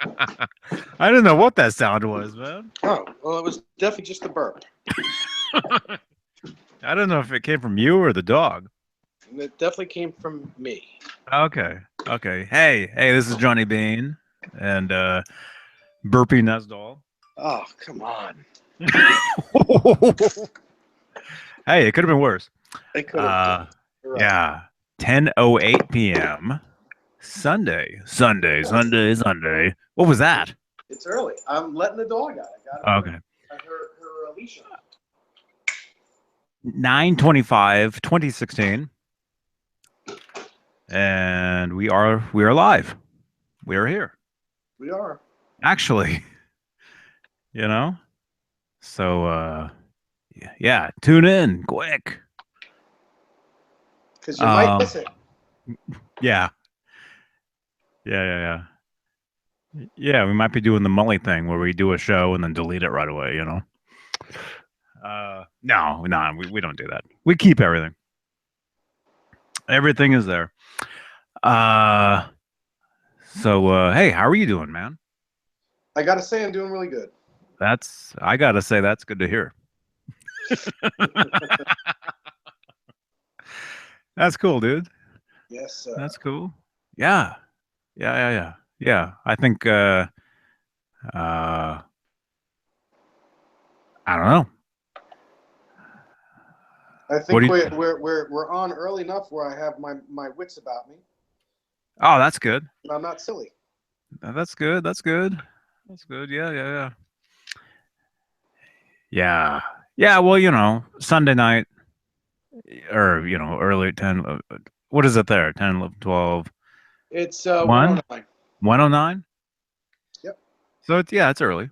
I didn't know what that sound was, man. Oh, well, it was definitely just a burp. I don't know if it came from you or the dog. And it definitely came from me. Okay. Okay. Hey, this is Johnny Beane and Burpee Nesdall. Oh, come on. Hey, it could have been worse. It could have been. Uh You're right. yeah. 10:08 p.m. Sunday. What was that? It's early. I'm letting the dog out. I got her, Okay. her leash on. 9:25, 2016. And we are live. We are here. We are. Actually, you know? So yeah, tune in quick. Because you might Um miss it. yeah. Yeah. Yeah, we might be doing the Mully thing where we do a show and then delete it right away, you know? No, we don't do that. We keep everything. Everything is there. Uh, hey, how are you doing, man? I got to say, I'm doing really good. I gotta say, that's good to hear. That's cool, dude. Yes. That's cool. Yeah. Yeah. I think, uh, I don't know. I What do think you, we're on early enough where I have my wits about me, oh, that's good. and I'm not silly. That's good. That's good. That's good. Yeah. Yeah. Yeah. Well, Sunday night or, early 10, what is it there? 10, 11, 12, It's 1, 109. 109? Yep. So it's early.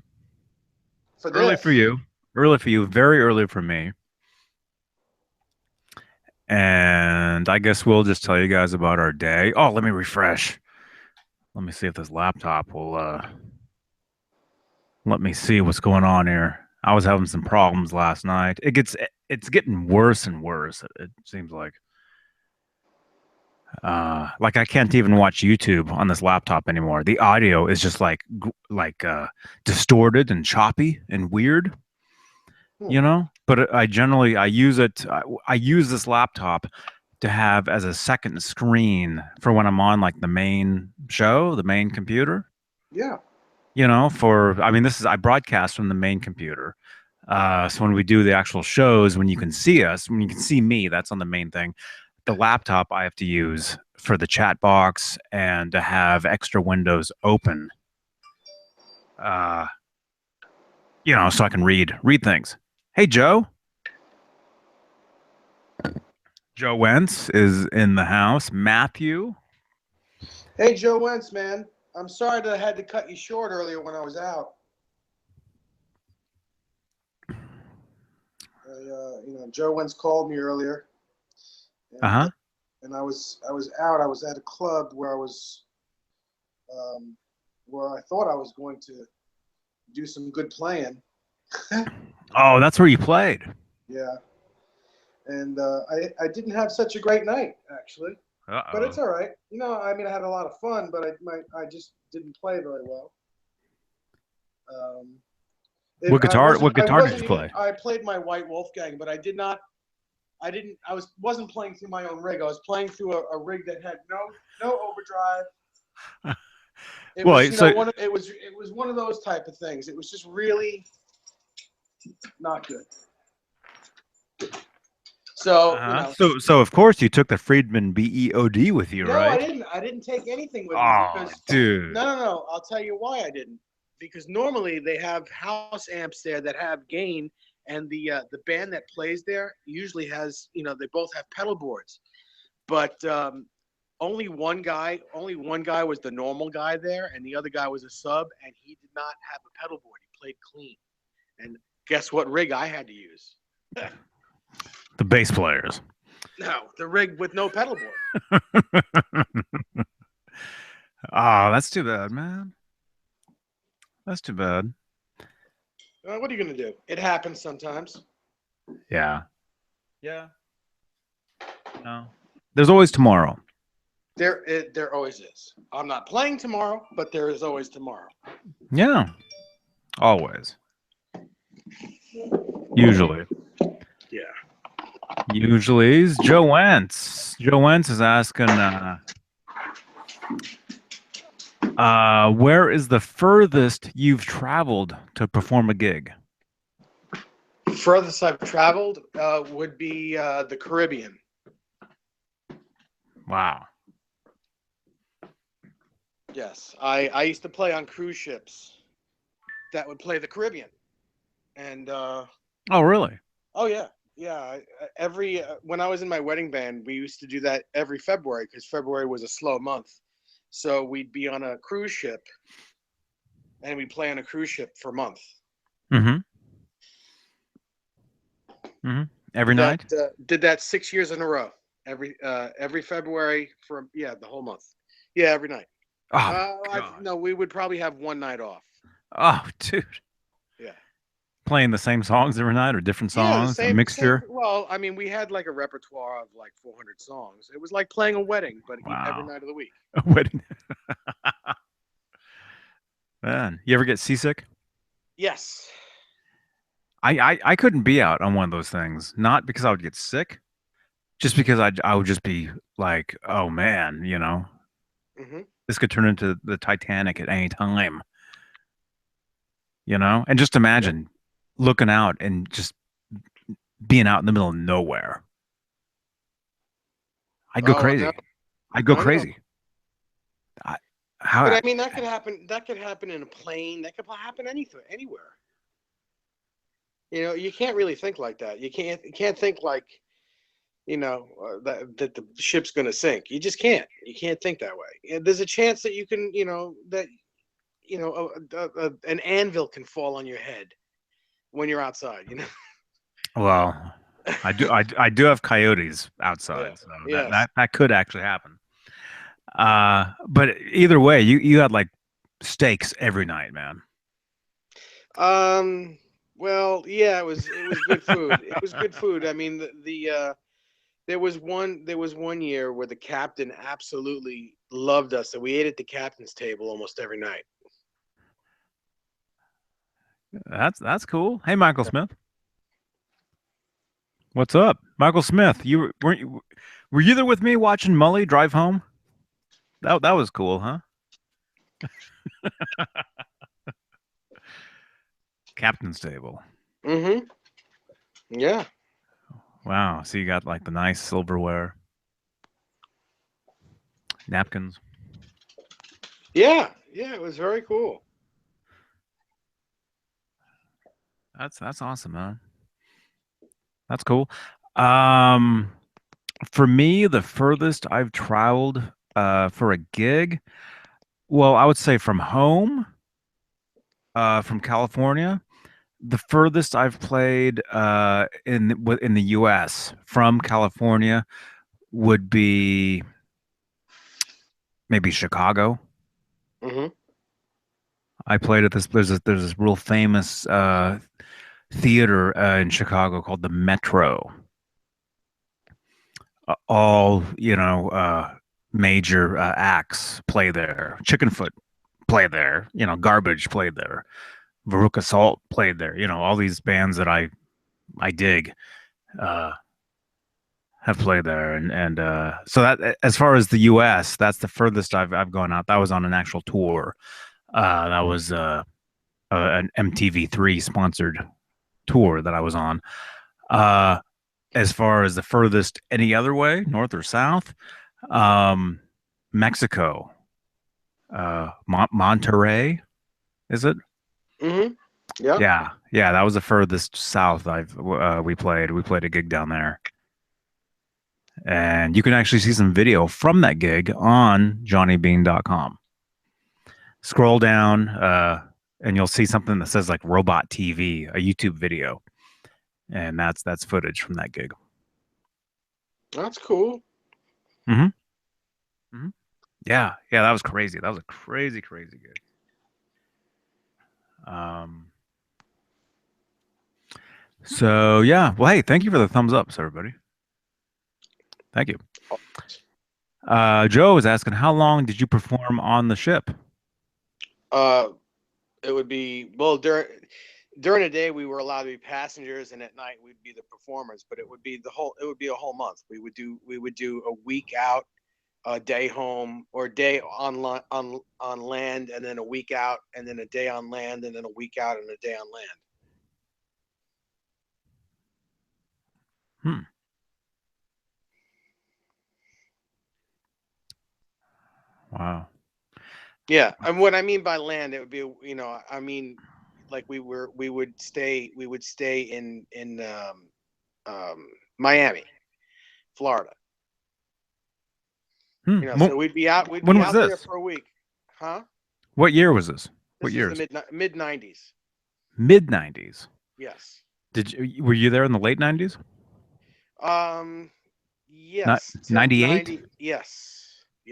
For Early for this. you. Early for you. Very early for me. And I guess we'll just tell you guys about our day. Oh, let me refresh. Let me see if this laptop will let me see what's going on here. I was having some problems last night. It's getting worse and worse. It seems like I can't even watch YouTube on this laptop anymore. The audio is just like distorted and choppy and weird, Hmm. But I generally I use it. I use this laptop to have as a second screen for when I'm on like the main show, the main computer. Yeah. I mean, this is I broadcast from the main computer. So when we do the actual shows, when you can see us, when you can see me, that's on the main thing. The laptop I have to use for the chat box and to have extra windows open. Uh, so I can read things. Hey, Joe. Joe Wentz is in the house. Matthew. Hey, Joe Wentz, man. I'm sorry that I had to cut you short earlier when I was out. Joe Wentz called me earlier, Uh and huh. I was out. I was at a club where um, where I thought I was going to do some good playing. Oh, that's where you played. Yeah, and I didn't have such a great night actually, Uh but it's oh. all right. I mean, I had a lot of fun, but I just didn't play very well. Um, What I guitar? wasn't What I guitar did wasn't you even play? I played my White Wolfgang, but I didn't wasn't playing through my own rig. I was playing through a rig that had no overdrive. It Well, was so it was one of those type of things. It was just really not good. So so of course you took the Friedman BEOD with you, no, right? I didn't take anything with me Oh, because dude. no. I'll tell you why I didn't. Because normally they have house amps there that have gain, and the band that plays there usually has they both have pedal boards, but only one guy was the normal guy there, and the other guy was a sub, and he did not have a pedal board. He played clean, and guess what rig I had to use? The bass players. No, the rig with no pedal Oh, that's too bad, man. That's too bad. board. What are you gonna do? It happens sometimes. Yeah. Yeah. No. There's always tomorrow. There always is. I'm not playing tomorrow, but there is always tomorrow. Yeah, always. Usually. Yeah. Usually is Joe Wentz. Joe Wentz is asking, where is the furthest you've traveled to perform a gig? Furthest I've traveled would be the Caribbean. Wow. Yes, I used to play on cruise ships that would play the Caribbean, and Oh, really? oh yeah, yeah. Every when I was in my wedding band, we used to do that every February because February was a slow month. So we'd be on a cruise ship and we'd play on a cruise ship for a month. Mm-hmm. Mm-hmm. Every night? Did that 6 years in a row. Every February for the whole month. Yeah, every night. Oh my God. No, we would probably have one night off. Oh, dude. Yeah. Playing the same songs every night or different Yeah, the songs, a same. mixture? Well, I mean, we had like a repertoire of like 400 songs. It was like playing a wedding, but every Wow. night of the week. A wedding. Man, you ever get seasick? Yes. I couldn't be out on one of those things. Not because I would get sick, just because I would just be like, oh man, Hmm. this could turn into the Titanic at any time, And just Yeah. imagine looking out and just being out in the middle of nowhere. I'd go Oh, I know. crazy. I'd go I know. crazy. I, But how? I mean, that could happen. That could happen in a plane. That could happen anything, anywhere. You can't really think like that. You can't think like that the ship's going to sink. You just can't. You can't think that way. And there's a chance that you can, that an anvil can fall on your head when you're outside. Well, I do have coyotes Yeah. outside, so that Yes. that that could actually happen. But either way, you had like steaks every night, man. Um. Well, yeah, it was good food. It was good food. I mean, there was one year where the captain absolutely loved us, and we ate at the captain's table almost every night. That's cool. Hey, Michael Smith, what's up, Michael Smith? Were you there with me watching Mully drive home? That was cool, huh? Captain's table. Mm-hmm. Yeah. Wow. So you got like the nice silverware, napkins. Yeah. Yeah. It was very cool. That's awesome, man. That's cool. Um, for me, the furthest I've traveled for a gig, well, I would say from home, from California. The furthest I've played in the U.S. from California would be maybe Chicago. Mm-hmm. I played at this. There's this real famous theater in Chicago called the Metro. All major acts play there. Chickenfoot played there. Garbage played there. Veruca Salt played there. All these bands that I dig uh, have played there, and so that as far as the U.S., that's the furthest I've gone out. That was on an actual tour. That was an MTV3 sponsored tour that I was on. Uh, as far as the furthest any other way, north or south, um, Mexico, Monterrey, is it? Mm-hmm. Yeah. Yeah, yeah, that was the furthest south we played. We played a gig down there, and you can actually see some video from that gig on johnnybean.com. Scroll down, and you'll see something that says like Robot TV, a YouTube video, and that's footage from that gig. That's cool. Hmm. Hmm. Yeah, yeah, that was crazy. That was a crazy, crazy gig. Um, so yeah, well, hey, thank you for the thumbs ups, everybody. Thank you. Joe is asking, how long did you perform on the ship? Uh, it would be well during the day we were allowed to be passengers, and at night we'd be the performers. But it would be the whole. It would be a whole month. We would do a week out, a day home, or a day on land, and then a week out, and then a day on land, and then a week out, and a day on land. Hmm. Wow. Yeah, and what I mean by land, it would be, I mean, like we would stay in Miami, Florida. Hmm. So we'd When be was out there this? for a week, huh? What year was this? What This was the years? mid '90s. Mid 90s. Yes. Were you there in the late 90s? Um. Not Yes. Till 98? 90. Yes.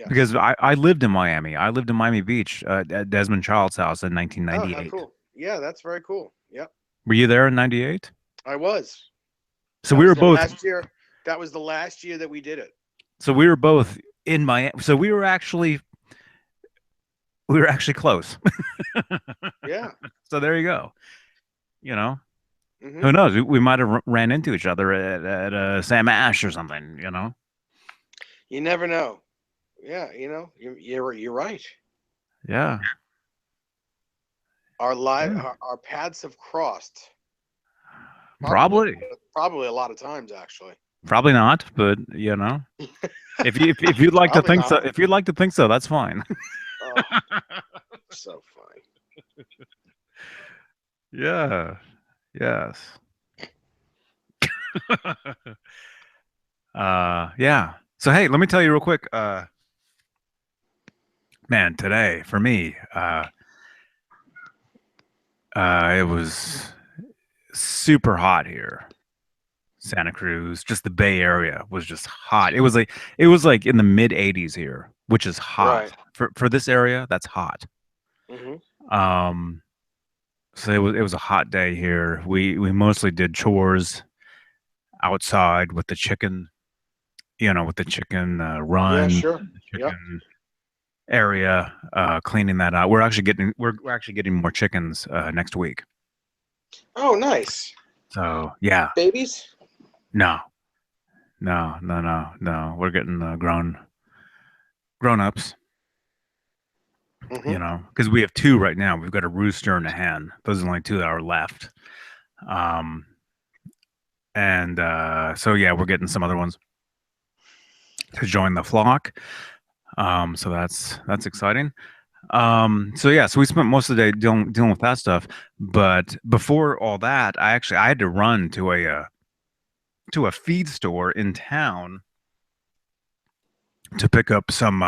Because Yes. I lived in Miami. I lived in Miami Beach at Desmond Child's house in Oh, how 1998. cool. Yeah, that's very cool. Yep. Were you there in 98? I was. So That we was were the both last year. That was the last year that we did it. so we were both in Miami. So we were actually close. Yeah. So there you go. You know, Hmm. who knows? We might have ran into each other at Sam Ash or something, you know? You never know. Yeah, you're right. Yeah. Yeah. Our paths have crossed probably Probably. probably a lot of times actually. Probably not, but if you'd like to Probably think so, not. if you'd like to think so, that's fine. Oh, so funny. Yeah. Yes. Yeah. So hey, let me tell you real quick. Man, today for me, it was super hot here. Santa Cruz, just the Bay Area was just hot. It was like in the mid 80s here, which is hot. Right. For this area, that's hot. Hmm. Um, so it was a hot day here. We mostly did chores outside with the chicken, with the chicken Yeah, run, sure. the Yep. chicken area, cleaning that out. We're actually getting more chickens next week. Oh, nice. So yeah, Babies? no, no, no, no, no. We're getting grown ups. Hmm. Because we have two right now. We've got a rooster and a hen. Those are the only two that are left. Um, and so yeah, we're getting some other ones to join the flock. So that's exciting. So yeah, so we spent most of the day dealing with that stuff. But before all that, I had to run to a feed store in town to pick up some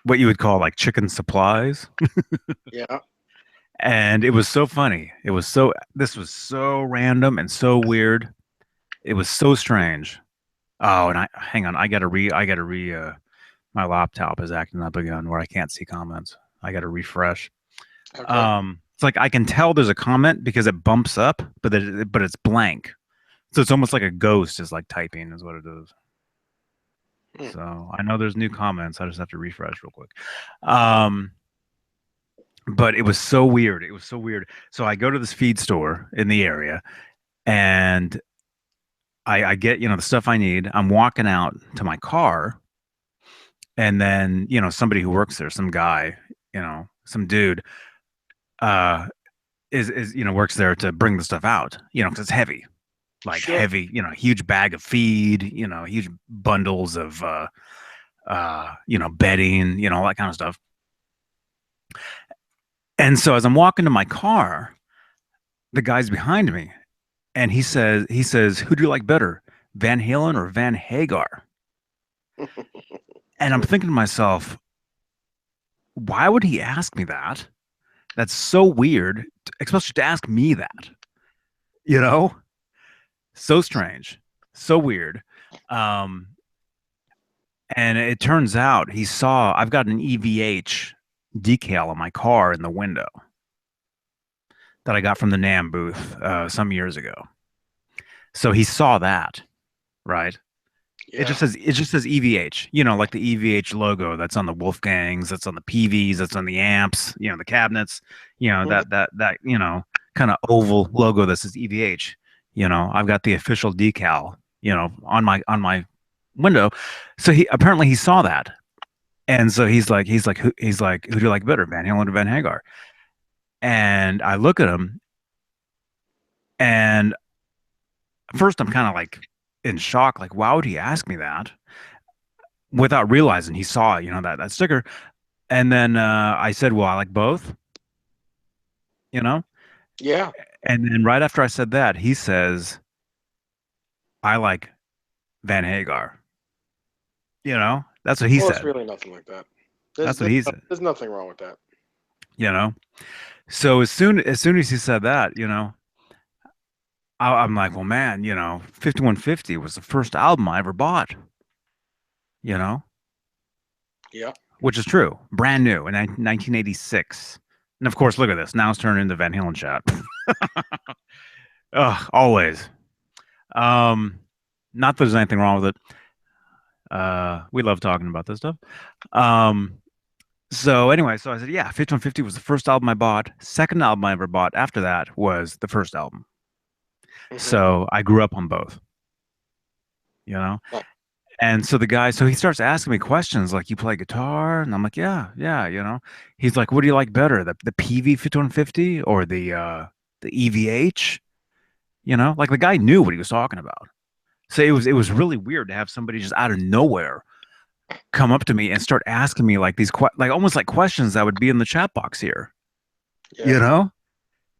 what you would call like chicken supplies. Yeah. And it was so funny. This was so random and so weird. It was so strange. Oh, and hang on, I gotta re my laptop is acting up again where I can't see comments. I gotta refresh. Okay. It's like I can tell there's a comment because it bumps up, but it's blank. So it's almost like a ghost is like typing is what it is. Hmm. So I know there's new comments. I just have to refresh real quick. Um, but it was so weird. It was so weird. So I go to this feed store in the area and I get, the stuff I need. I'm walking out to my car and then, somebody who works there, some guy, some dude, uh, works there to bring the stuff out, because it's heavy, like Sure. heavy, huge bag of feed, huge bundles of, bedding, all that kind of stuff. And so as I'm walking to my car, the guy's behind me and he says, who do you like better, Van Halen or Van Hagar? And I'm thinking to myself, why would he ask me that? That's so weird, especially to ask me that, you know? So strange, so weird. Um, and it turns out he saw I've got an EVH decal on my car in the window that I got from the NAM booth some years ago. So he saw that, right? Yeah. It just says EVH, like the EVH logo that's on the Wolfgangs, that's on the PVs, that's on the amps, the cabinets, Hmm. that kind of oval logo that says EVH. I've got the official decal, on my window. So he saw that. And so he's like, who do you like better, Van Halen or Van Hagar? And I look at him, and first I'm kind of like in shock, like, why would he ask me that? Without realizing he saw, that sticker. And then I said, well, I like both, you know? Yeah. And then right after I said that, he says, I like Van Hagar. That's what he Well, it's said. really nothing like that. That's what he said, There's nothing wrong with that. you know? So as soon as he said that, I'm like, well, man, 5150 was the first album I ever bought, you know, Yeah. which is true, brand new in 1986. And of course, look at this. Now it's turned into Van Halen chat. Ugh, always. Um, Not that there's anything wrong with it. We love talking about this stuff. Um, so anyway, so I said, yeah, 5150 was the first album I bought. Second album I ever bought after that was the first album. Hmm. So I grew up on both, you know? And so so he starts asking me questions like, you play guitar? And I'm like, yeah, yeah, He's like, what do you like better, the PV 5150 or the EVH? Like the guy knew what he was talking about. So it was really weird to have somebody just out of nowhere come up to me and start asking me like like almost like questions that would be in the chat box here. You Yeah. know,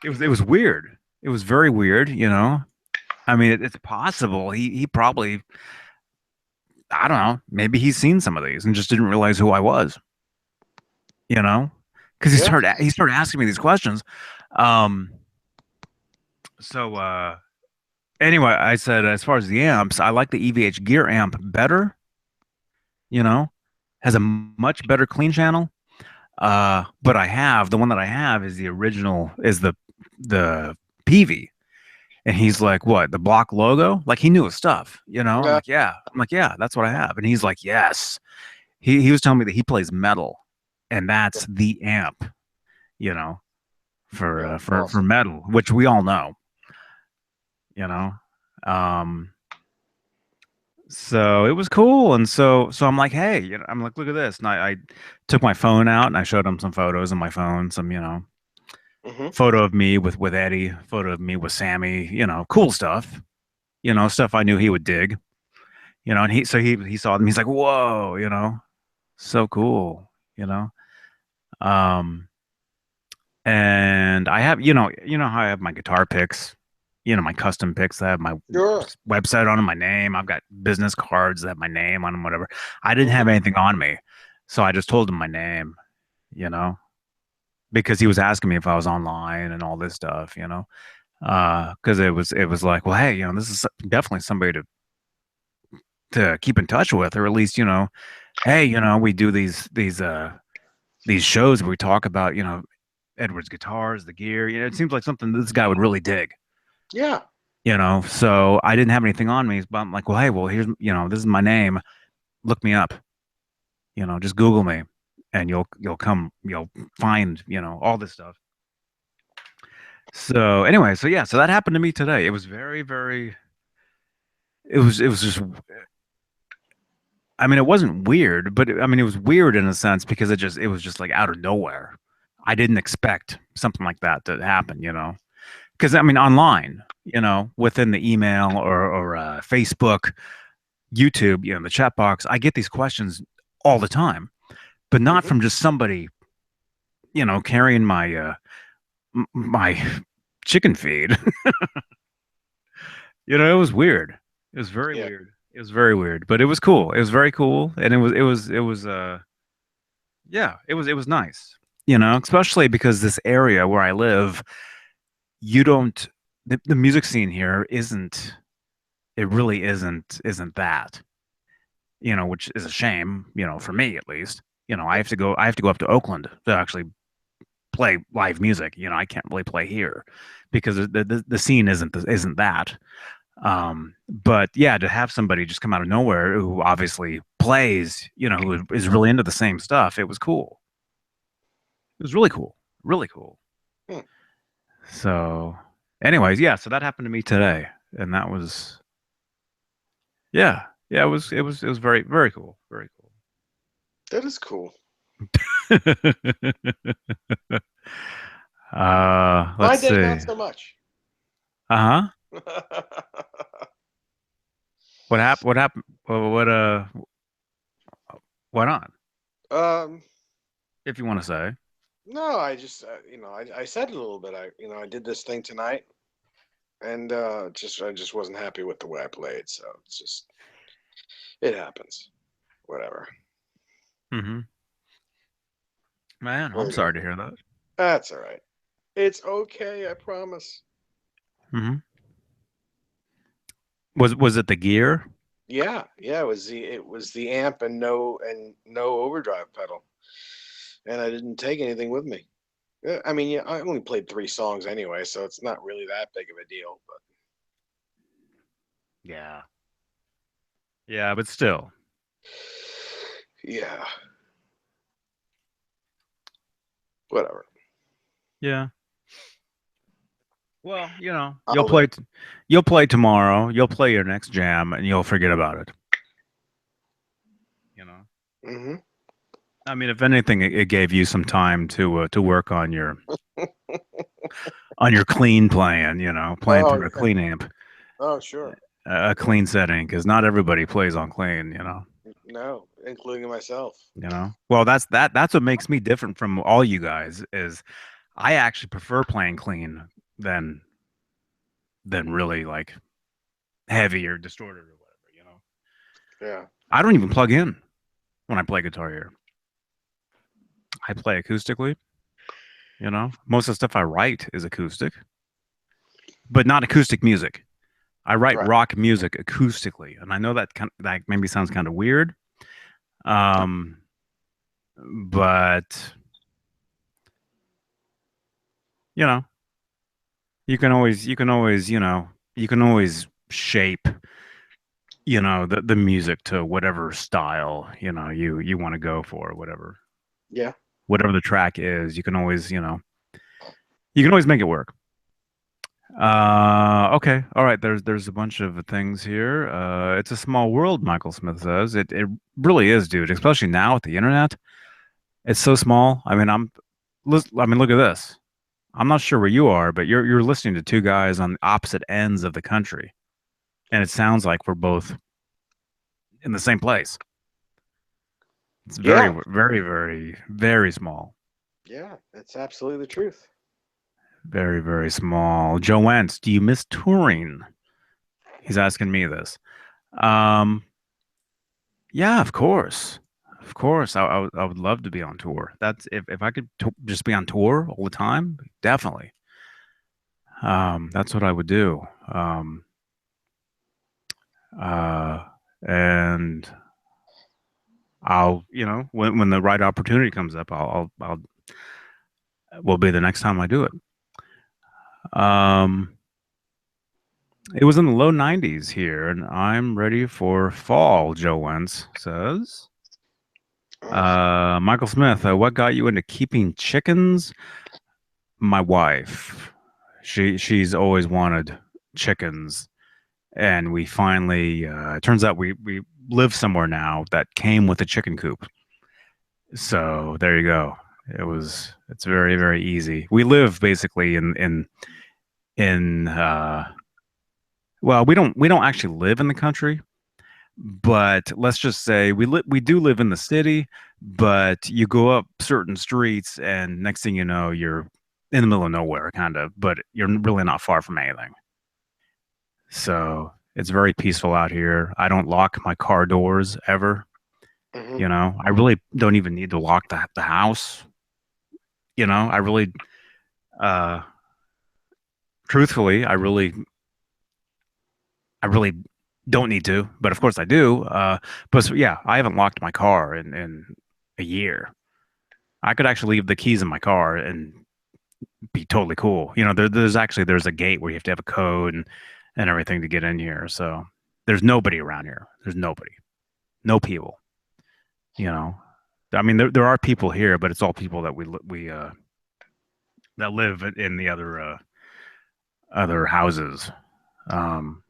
it was weird. It was very weird. I mean, it's possible he probably, I don't know, maybe he's seen some of these and just didn't realize who I was. You know, because he Yeah. started he started asking me these questions. Um, so anyway, I said as far as the amps, I like the EVH gear amp better. You know, has a much better clean channel. But the one that I have is the original, is the PV. And he's like, what, the block logo? Like he knew his stuff, I'm Yeah. like, yeah. I'm like, yeah, that's what I have. And he's like, yes. He was telling me that he plays metal, and that's the amp, you know, for Yeah. uh, That's for for awesome. metal, which we all know, you know. Um, so it was cool, and so I'm like, hey, I'm like, look at this, and I took my phone out and I showed him some photos on my phone, some Hmm. photo of me with Eddie, photo of me with Sammy, cool stuff, stuff I knew he would dig, and he saw them. He's like, whoa, so cool, you know. Um, and I have, how I have my guitar picks, my custom picks that have my Sure. website on them, my name. I've got business cards that have my name on them, whatever. I didn't Hmm. have anything on me, so I just told him my name, you know, because he was asking me if I was online and all this stuff, because it was like, well, hey, this is definitely somebody to keep in touch with, or at least, hey, we do these shows where we talk about, Edwards guitars, the gear. It seems like something this guy would really dig. Yeah. So I didn't have anything on me, but I'm like, well, hey, well, here's, this is my name. Look me up. Just Google me, and you'll find, all this stuff. So anyway, so yeah, so that happened to me today. It was very, very. It was just. I mean, it wasn't weird, but I mean, it was weird in a sense because it was just like out of nowhere. I didn't expect something like that to happen, because I mean, online, within the email or Facebook, YouTube, the chat box, I get these questions all the time, but not Hmm. from just somebody, carrying my chicken feed. It was weird. It was very Yeah. weird. It was very weird, but it was cool. It was very cool, and it was yeah, it was nice. Especially because this area where I live, you don't the music scene here isn't it really isn't that, which is a shame, for me at least. I have to go up to Oakland to actually play live music. I can't really play here because the scene isn't that. But yeah, to have somebody just come out of nowhere who obviously plays, who is really into the same stuff, it was cool. It was really cool. Really cool. Hmm. So, anyways, yeah, so that happened to me today, and that was, yeah, yeah, it was very, very cool. Very That is cool. cool. My Let's day, see. not so much. Uh-huh. What happened? What happened? What not? um, If you want to say. no, I just, I said it a little bit. I did this thing tonight, and I just wasn't happy with the way I played. So it's just, it happens. Whatever. Mm-hmm. Man, What are I'm you gonna sorry to do? hear that. That's all right. It's okay. I promise. Mm-hmm. Was it the gear? Yeah, yeah. It was the amp and no overdrive pedal, and I didn't take anything with me. I mean, yeah, I only played 3 songs anyway, so it's not really that big of a deal. But Yeah. Yeah, but still. yeah, whatever. Yeah. Well, I'll live. you'll play tomorrow, you'll play your next jam, and you'll forget about it. You know. Hmm. I mean, if anything, it gave you some time to work on your clean playing. Playing Oh through a yeah. clean amp, Oh sure. a clean setting, because not everybody plays on clean. No, including myself. Well, that's what makes me different from all you guys is I actually prefer playing clean than really like heavy or distorted or whatever. Yeah. I don't even plug in when I play guitar here. I play acoustically. Most of the stuff I write is acoustic, but not acoustic music. I write Right. rock music acoustically, and I know that maybe sounds kind of weird. Um, but you know, you can always shape the music to whatever style you want to go for, Yeah. whatever the track is. You can always make it work. Okay. All right. There's a bunch of things here. It's a small world, Michael Smith says. It really is, dude, especially now with the internet. It's so small. I mean, look at this. I'm not sure where you are, but you're listening to two guys on opposite ends of the country, and it sounds like we're both in the same place. It's very, Yeah. very, very, very small. Yeah. That's absolutely the truth. Very, very small. Joe Wentz, do you miss touring? He's asking me this. Um, Yeah, of course. Of course. I would love to be on tour. That's if I could just be on tour all the time, definitely. That's what I would do. Uh, and when the right opportunity comes up, will be the next time I do it. Um, it was in the low 90s here, and I'm ready for fall, Joe Wentz says. Oh, Michael Smith, what got you into keeping chickens? My wife. She's always wanted chickens, and we finally. It turns out we live somewhere now that came with a chicken coop. So there you go. It's very very easy. We live basically in well, we don't actually live in the country, but let's just say we do live in the city, but you go up certain streets and next thing you know you're in the middle of nowhere kind of, but you're really not far from anything. So it's very peaceful out here. I don't lock my car doors ever. hmm. I really don't even need to lock the house. I really uh truthfully, I really don't need to, but of course I do. Yeah, I haven't locked my car in a year. I could actually leave the keys in my car and be totally cool. There's a gate where you have to have a code, and everything to get in here. So there's nobody around here. There's nobody, no people. You know, I mean, there are people here, but it's all people that we that live in the other houses. Um,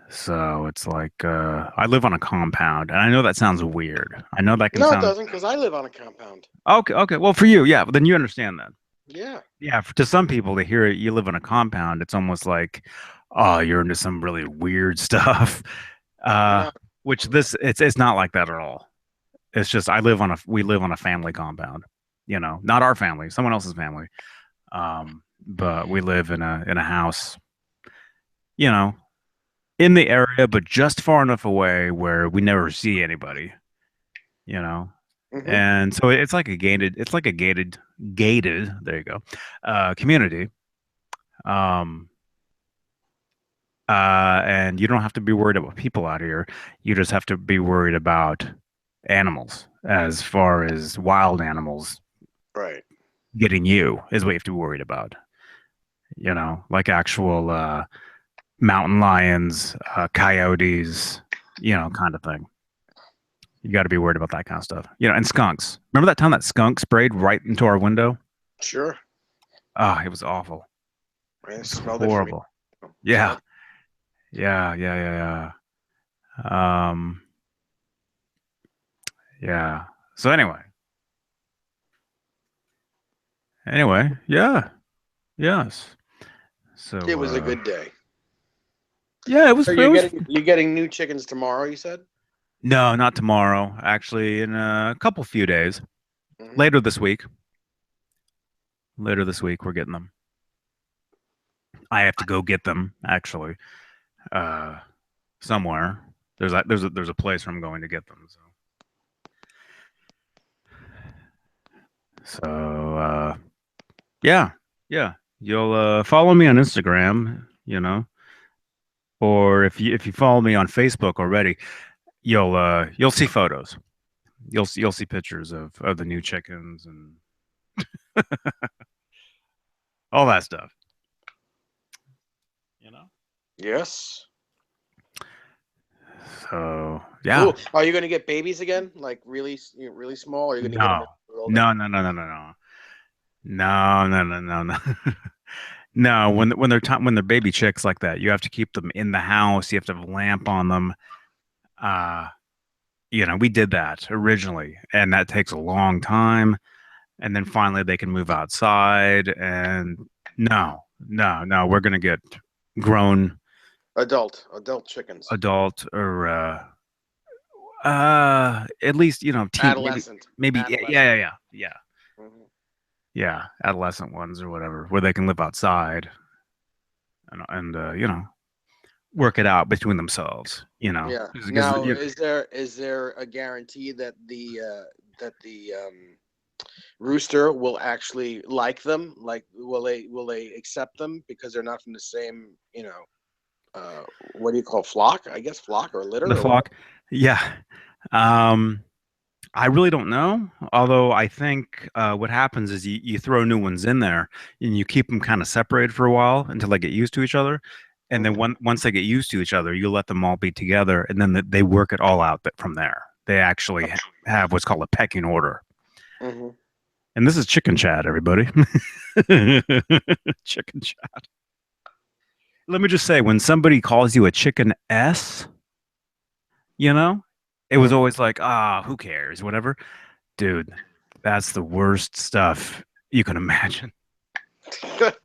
so it's like I live on a compound, and I know that sounds weird. I know that can No, it sound doesn't, because I live on a compound. okay. Okay, well for you, yeah, but then you understand that. Yeah. Yeah, to some people, they hear you live on a compound. It's almost like, oh, you're into some really weird stuff. Uh, No. which this it's not like that at all. It's just we live on a family compound. You know, not our family, someone else's family. But we live in a house. You know, in the area, but just far enough away where we never see anybody. You know, Hmm. and so it's like a gated. There you go, community. Um, and you don't have to be worried about people out here. You just have to be worried about animals, as far as wild animals Right. getting you is what you have to be worried about. You know, like actual mountain lions, coyotes, you know, kind of thing. You got to be worried about that kind of stuff. You know, and skunks. Remember that time that skunk sprayed right into our window? Sure. Ah, it was awful. I It was smelled it from horrible. here. Yeah, yeah. Yeah. So anyway, yeah, yes. It So, was a good day. yeah, So it was. you're getting new chickens tomorrow, you said? No, not tomorrow. Actually, in a couple few days. Hmm. Later this week. Later this week, we're getting them. I have to go get them actually, uh, somewhere. There's a place where I'm going to get them. So yeah, yeah. You'll follow me on Instagram, you know, or if you follow me on Facebook already, you'll see photos. You'll see pictures of the new chickens and all that stuff. You know. Yes. So yeah, Cool. Are you going to get babies again? Like really, really small? Or are you going to get them no, when they're older? no. No, when they're baby chicks like that, you have to keep them in the house. You have to have a lamp on them. Uh, you know, we did that originally, and that takes a long time. And then finally, they can move outside. And no, we're gonna get grown Adult chickens. adult or at least teen Adolescent. maybe Adolescent. Hmm. yeah adolescent ones or whatever where they can live outside and work it out between themselves, Yeah. because Now, is there a guarantee that the rooster will actually like them? Like, will they accept them because they're not from the same, uh, what do you call flock? I guess flock or litter the or whatever. flock, yeah. um I really don't know. Although I think what happens is you throw new ones in there and you keep them kind of separated for a while until they get used to each other. And then Hmm. once they get used to each other, you let them all be together, and then they work it all out from there. They actually have what's called a pecking order. Hmm. And this is chicken chat, everybody. Chicken chat. Let me just say, when somebody calls you a chicken S, you know, it was Hmm. always like, who cares, whatever. Dude, that's the worst stuff you can imagine.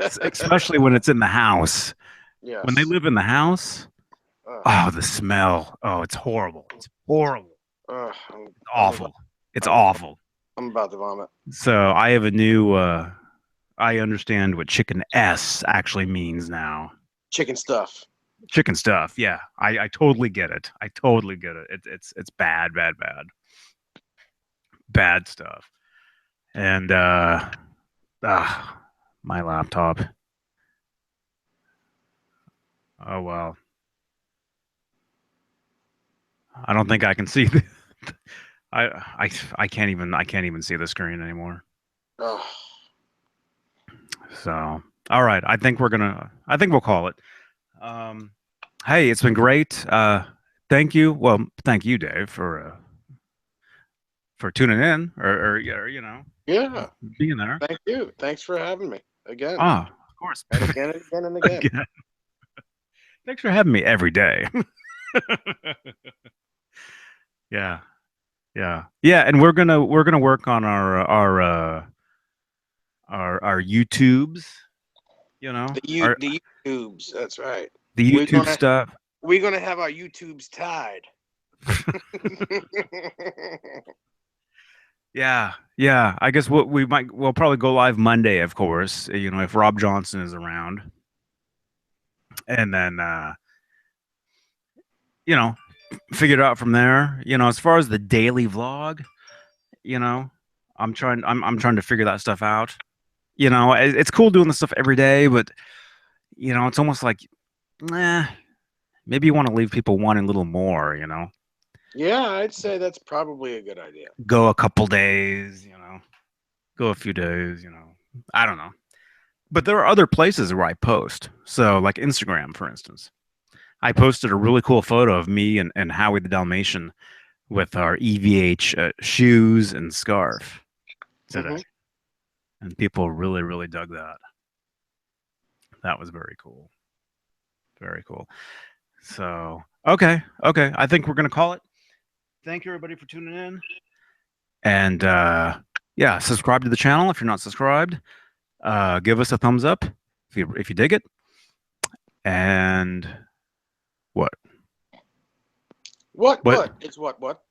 Especially when it's in the house. When they Yes. live in the house, Ugh. oh, the smell. Oh, it's horrible. It's horrible. Ugh. It's awful. It's I'm, awful. I'm about to vomit. So I have a new I understand what chicken S actually means now. Chicken stuff. Chicken stuff. Yeah. I totally get it. I totally get it. It's bad, bad stuff. And uh my laptop. Oh well. I don't think I can see I I can't even see the screen anymore. Ugh. So All right. I think we'll call it. Um, hey, it's been great. Thank you. Well, thank you, Dave, for tuning in or Yeah. being there. Thank you. Thanks for having me again Ah, of course. and again and again and again. Again. Thanks for having me every day. Yeah. Yeah. Yeah, and we're gonna work on our YouTubes, our The YouTubes. That's right. the We're YouTube gonna stuff. we're gonna have our YouTubes tied. Yeah. Yeah. I guess we'll probably go live Monday, of course, if Rob Johnson is around. And then you know, figure it out from there. As far as the daily vlog, you know, I'm trying to figure that stuff out. It's cool doing this stuff every day, but it's almost like, eh, maybe you want to leave people wanting a little more. Yeah, I'd say that's probably a good idea. Go a couple days, go a few days, I don't know. But there are other places where I post. So, like Instagram, for instance. I posted a really cool photo of me and Howie the Dalmatian with our EVH shoes and scarf Hmm. today. And people really, really dug that. That was very cool. Very cool. So, okay. Okay. I think we're going to call it. Thank you, everybody, for tuning in. And yeah, subscribe to the channel if you're not subscribed. Give us a thumbs up if you dig it. And what? What? What? What? It's what? What?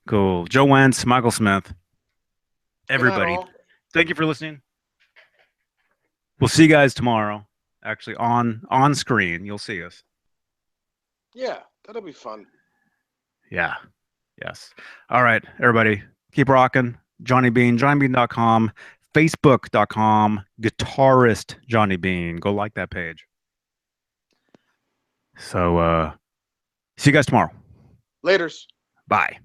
Cool. Joe Wentz, Michael Smith, Good night, everybody. all. Thank you for listening. We'll see you guys tomorrow. Actually, on screen, you'll see us. Yeah, that'll be fun. Yeah. Yes. All right, everybody. Keep rocking. Johnny Beane, johnnybean.com, facebook.com, guitarist Johnny Beane. Go like that page. So see you guys tomorrow. Laters. Bye.